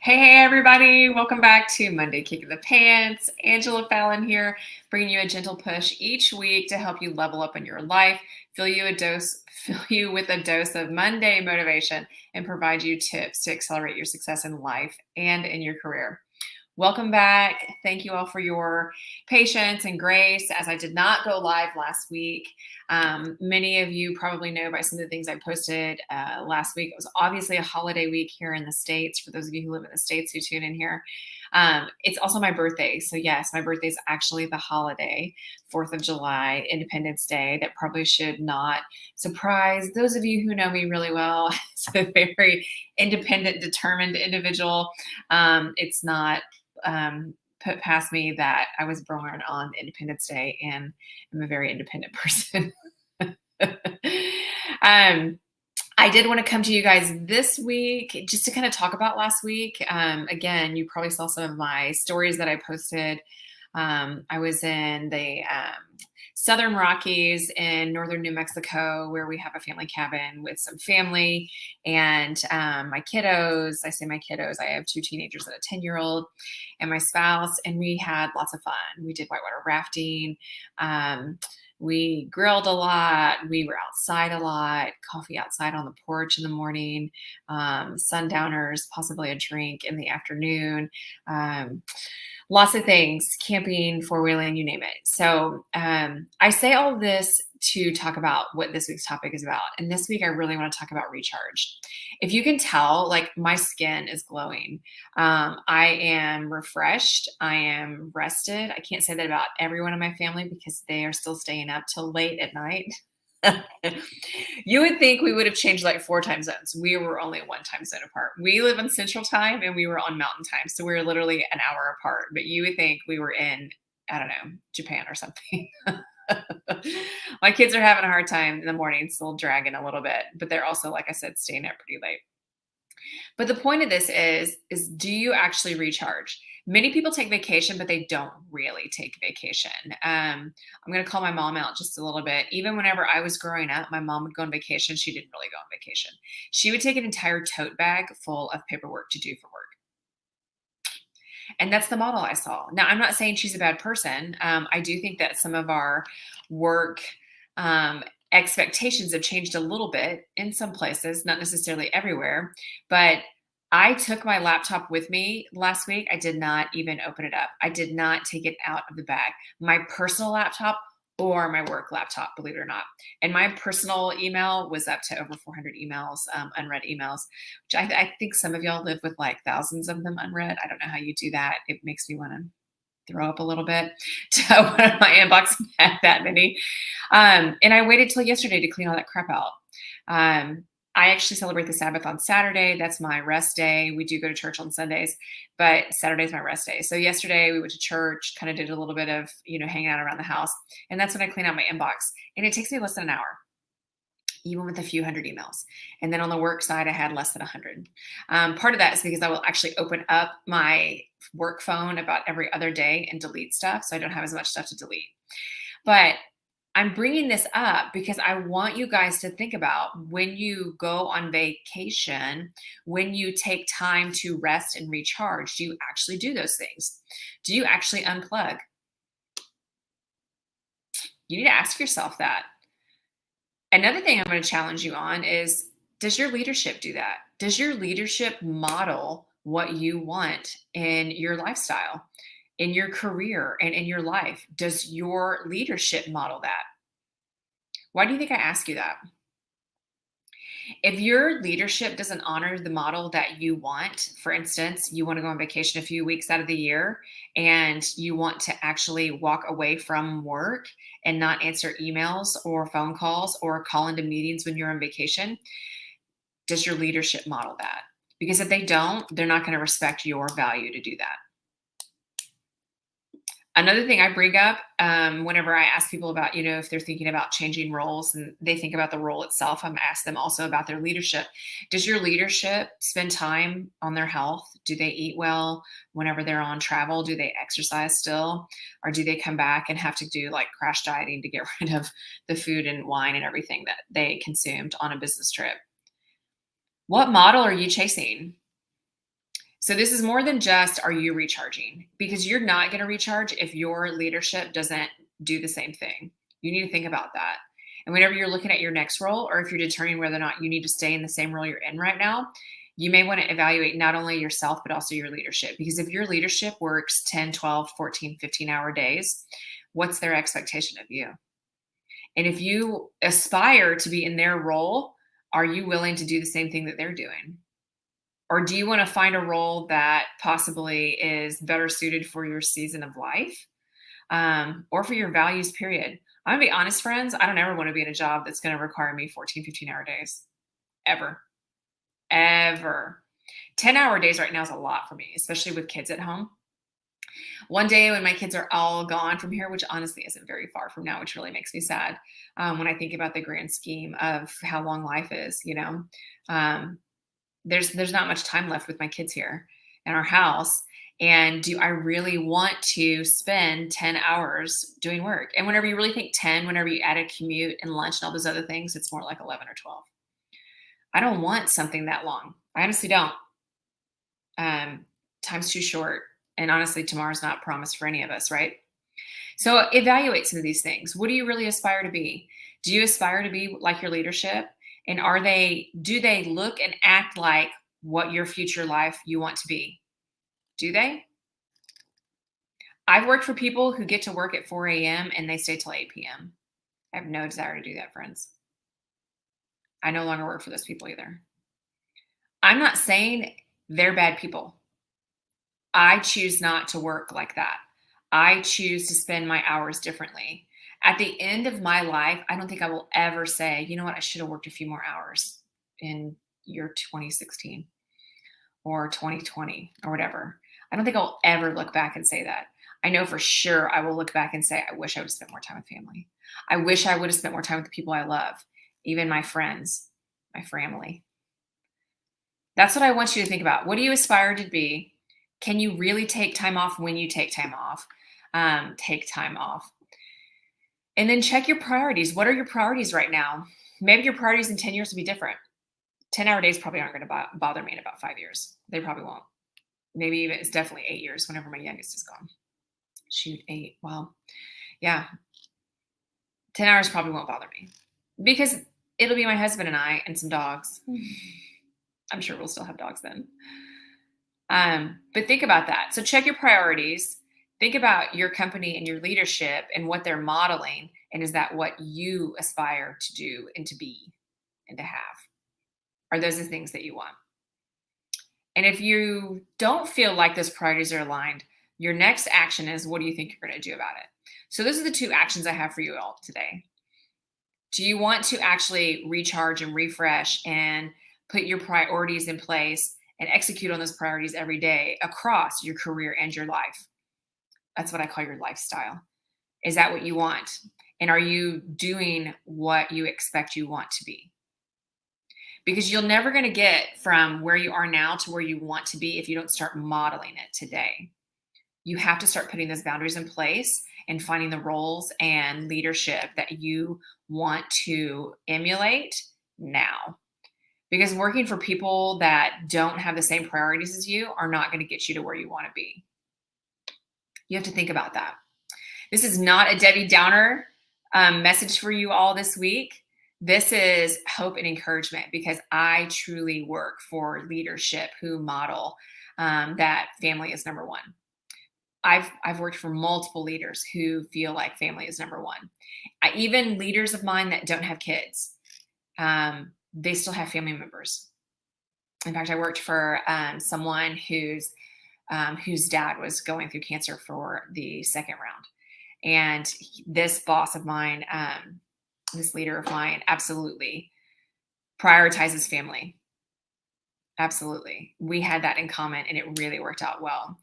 Hey, everybody. Welcome back to Monday Kick in the Pants. Angela Fallon here, bringing you a gentle push each week to help you level up in your life, fill you with a dose of Monday motivation, and provide you tips to accelerate your success in life and in your career. Welcome back. Thank you all for your patience and grace as I did not go live last week. Many of you probably know by some of the things I posted last week. It was obviously a holiday week here in the States. For those of you who live in the States who tune in here, it's also my birthday. So, yes, my birthday is actually the holiday, 4th of July, Independence Day. That probably should not surprise those of you who know me really well. As a very independent, determined individual. It's not put past me that I was born on Independence Day and I'm a very independent person. um, I did want to come to you guys this week just to kind of talk about last week. Again, you probably saw some of my stories that I posted. I was in the Southern Rockies in northern New Mexico, where we have a family cabin with some family and my kiddos. I say my kiddos, I have two teenagers and a 10-year-old and my spouse, and we had lots of fun. We did whitewater rafting. We grilled a lot. We were outside a lot, coffee outside on the porch in the morning, sundowners, possibly a drink in the afternoon. Lots of things, camping, four-wheeling, you name it. So I say all of this to talk about what this week's topic is about. And this week, I really want to talk about recharge. If you can tell, like my skin is glowing. I am refreshed. I am rested. I can't say that about everyone in my family because they are still staying up till late at night. You would think we would have changed like 4 time zones. We were only 1 time zone apart. We live in Central Time and we were on Mountain Time, so we were literally an hour apart. But you would think we were in, I don't know, Japan or something. My kids are having a hard time in the morning, still dragging a little bit, but they're also, like I said, staying up pretty late. But the point of this is do you actually recharge? Many people take vacation, but they don't really take vacation. I'm going to call my mom out just a little bit. Even whenever I was growing up, my mom would go on vacation. She didn't really go on vacation. She would take an entire tote bag full of paperwork to do for work. And that's the model I saw. Now, I'm not saying she's a bad person. I do think that some of our work expectations have changed a little bit in some places, not necessarily everywhere. But I took my laptop with me last week. I did not even open it up. I did not take it out of the bag. My personal laptop or my work laptop, believe it or not. And my personal email was up to over 400 emails, unread emails, which I think some of y'all live with like thousands of them unread. I don't know how you do that. It makes me want to throw up a little bit to open my inbox and have that many. And I waited till yesterday to clean all that crap out. I actually celebrate the Sabbath on Saturday. That's my rest day. We do go to church on Sundays, but Saturday's my rest day. So yesterday we went to church, kind of did a little bit of, hanging out around the house. And that's when I clean out my inbox. And it takes me less than an hour, even with a few hundred emails. And then on the work side, I had less than 100. Part of that is because I will actually open up my work phone about every other day and delete stuff. So I don't have as much stuff to delete. But I'm bringing this up because I want you guys to think about when you go on vacation, when you take time to rest and recharge, do you actually do those things? Do you actually unplug? You need to ask yourself that. Another thing I'm going to challenge you on is, does your leadership do that? Does your leadership model what you want in your lifestyle, in your career, and in your life? Does your leadership model that? Why do you think I ask you that? If your leadership doesn't honor the model that you want, for instance, you want to go on vacation a few weeks out of the year and you want to actually walk away from work and not answer emails or phone calls or call into meetings when you're on vacation, does your leadership model that? Because if they don't, they're not going to respect your value to do that. Another thing I bring up whenever I ask people about, if they're thinking about changing roles and they think about the role itself, I'm asked them also about their leadership. Does your leadership spend time on their health? Do they eat well whenever they're on travel? Do they exercise still? Or do they come back and have to do like crash dieting to get rid of the food and wine and everything that they consumed on a business trip? What model are you chasing? So So this is more than just, are you recharging? Because you're not going to recharge if your leadership doesn't do the same thing. You need to think about that. And whenever you're looking at your next role, or if you're determining whether or not you need to stay in the same role you're in right now, you may want to evaluate not only yourself, but also your leadership. Because if your leadership works 10, 12, 14, 15-hour days, what's their expectation of you? And if you aspire to be in their role, are you willing to do the same thing that they're doing? Or do you want to find a role that possibly is better suited for your season of life, or for your values, period? I'm going to be honest, friends. I don't ever want to be in a job that's going to require me 14, 15-hour days. Ever. Ever. 10-hour days right now is a lot for me, especially with kids at home. One day when my kids are all gone from here, which honestly isn't very far from now, which really makes me sad, when I think about the grand scheme of how long life is, um, there's not much time left with my kids here in our house. And do I really want to spend 10 hours doing work? And whenever you really think 10, whenever you add a commute and lunch and all those other things, it's more like 11 or 12. I don't want something that long. I honestly don't. Time's too short. And honestly, tomorrow's not promised for any of us, right? So evaluate some of these things. What do you really aspire to be? Do you aspire to be like your leadership? And do they look and act like what your future life you want to be? Do they? I've worked for people who get to work at 4 a.m. and they stay till 8 p.m. I have no desire to do that, friends. I no longer work for those people either. I'm not saying they're bad people. I choose not to work like that. I choose to spend my hours differently. At the end of my life, I don't think I will ever say, you know what, I should have worked a few more hours in year 2016 or 2020 or whatever. I don't think I'll ever look back and say that. I know for sure I will look back and say, I wish I would have spent more time with family. I wish I would have spent more time with the people I love, even my friends, my family. That's what I want you to think about. What do you aspire to be? Can you really take time off when you take time off? Take time off. And then check your priorities. What are your priorities right now? Maybe your priorities in 10 years will be different. 10-hour days probably aren't going to bother me in about 5 years. They probably won't. Maybe even it's definitely 8 years whenever my youngest is gone. Shoot, 8. Well, yeah. 10 hours probably won't bother me because it'll be my husband and I and some dogs. I'm sure we'll still have dogs then. But think about that. So check your priorities. Think about your company and your leadership and what they're modeling. And is that what you aspire to do and to be and to have? Are those the things that you want? And if you don't feel like those priorities are aligned, your next action is, what do you think you're going to do about it? So those are the 2 actions I have for you all today. Do you want to actually recharge and refresh and put your priorities in place and execute on those priorities every day across your career and your life? That's what I call your lifestyle. Is that what you want? And are you doing what you expect you want to be? Because you're never going to get from where you are now to where you want to be if you don't start modeling it today. You have to start putting those boundaries in place and finding the roles and leadership that you want to emulate now. Because working for people that don't have the same priorities as you are not going to get you to where you want to be. You have to think about that. This is not a Debbie Downer message for you all this week. This is hope and encouragement because I truly work for leadership who model that family is number one. I've worked for multiple leaders who feel like family is number one. Even leaders of mine that don't have kids, they still have family members. In fact, I worked for someone whose dad was going through cancer for the second round. And this boss of mine, this leader of mine, absolutely prioritizes family. Absolutely. We had that in common and it really worked out well.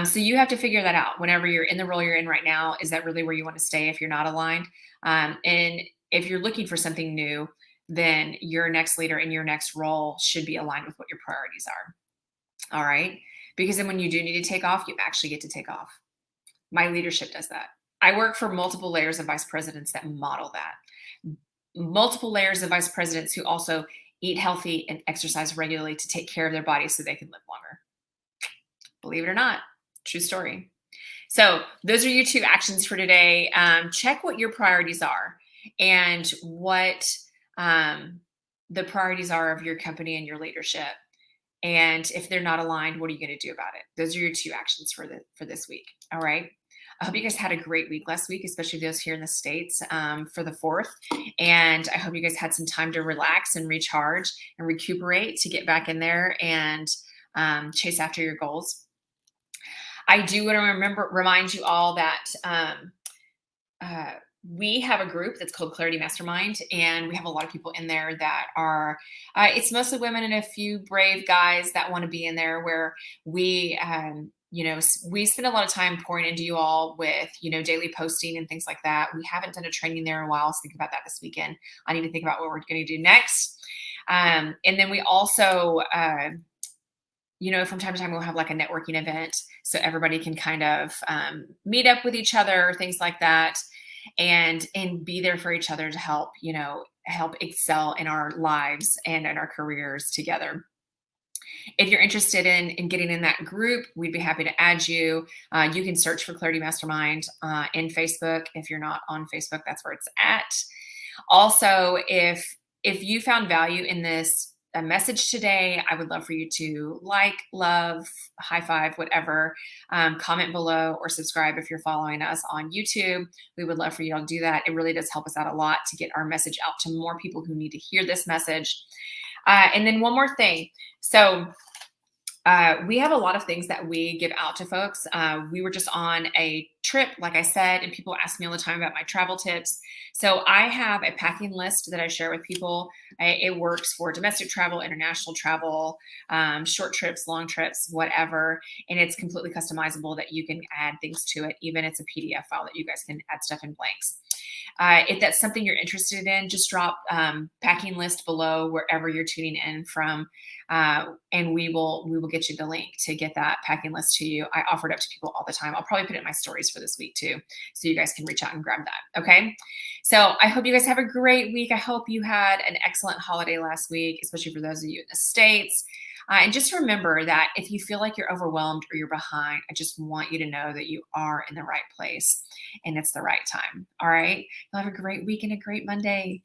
So you have to figure that out whenever you're in the role you're in right now. Is that really where you want to stay if you're not aligned? And if you're looking for something new, then your next leader and your next role should be aligned with what your priorities are. All right. Because then when you do need to take off, you actually get to take off. My leadership does that. I work for multiple layers of vice presidents that model that. Multiple layers of vice presidents who also eat healthy and exercise regularly to take care of their bodies so they can live longer. believe it or not. True story. So those are your 2 actions for today. Check what your priorities are and what um, the priorities are of your company and your leadership. And if they're not aligned, what are you going to do about it? Those are your 2 actions for this week. All right. I hope you guys had a great week last week, especially those here in the States for the 4th. And I hope you guys had some time to relax and recharge and recuperate to get back in there and chase after your goals. I do want to remind you all that uh, we have a group that's called Clarity Mastermind, and we have a lot of people in there that are, it's mostly women and a few brave guys that want to be in there where we spend a lot of time pouring into you all with, daily posting and things like that. We haven't done a training there in a while, so think about that this weekend. I need to think about what we're going to do next. And then we also, from time to time, we'll have like a networking event so everybody can kind of meet up with each other, things like that, and be there for each other to help, help excel in our lives and in our careers together. If you're interested in getting in that group, we'd be happy to add you. You can search for Clarity Mastermind in Facebook. If you're not on Facebook, that's where it's at. Also, if you found value in this message today, I would love for you to like, love, high five, whatever, comment below or subscribe if you're following us on YouTube. We would love for you to do that. It really does help us out a lot to get our message out to more people who need to hear this message. And then one more thing. So we have a lot of things that we give out to folks. We were just on a trip, like I said, and people ask me all the time about my travel tips. So I have a packing list that I share with people. It works for domestic travel, international travel, short trips, long trips, whatever. And it's completely customizable that you can add things to it. Even it's a PDF file that you guys can add stuff in blanks. If that's something you're interested in, just drop packing list below wherever you're tuning in from, and we will get you the link to get that packing list to you. I offer it up to people all the time. I'll probably put it in my stories for this week too, so you guys can reach out and grab that. Okay. So I hope you guys have a great week. I hope you had an excellent holiday last week, especially for those of you in the States. And just remember that if you feel like you're overwhelmed or you're behind, I just want you to know that you are in the right place and it's the right time. All right. You'll have a great week and a great Monday.